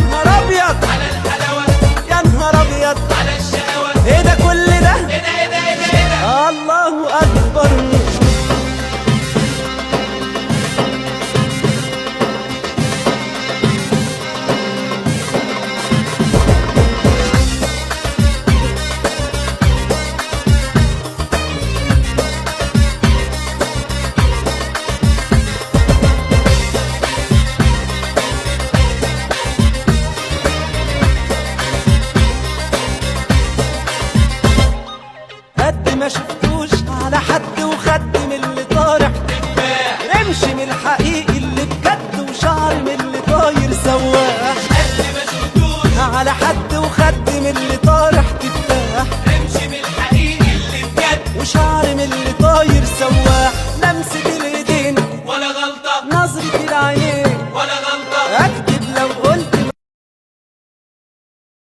نهار ابيض على الحلاوة، يا نهار ابيض على الشقاوة، ايه ده كل ده؟ ايه ده ايه ده ايه ده ايه ده؟ الله اكبر. قد ما شفتوش على حد وخد من اللي طارح، رمش من الحقيقي اللي بجد وشعر من اللي طاير سواح. قد ما شفتوش على حد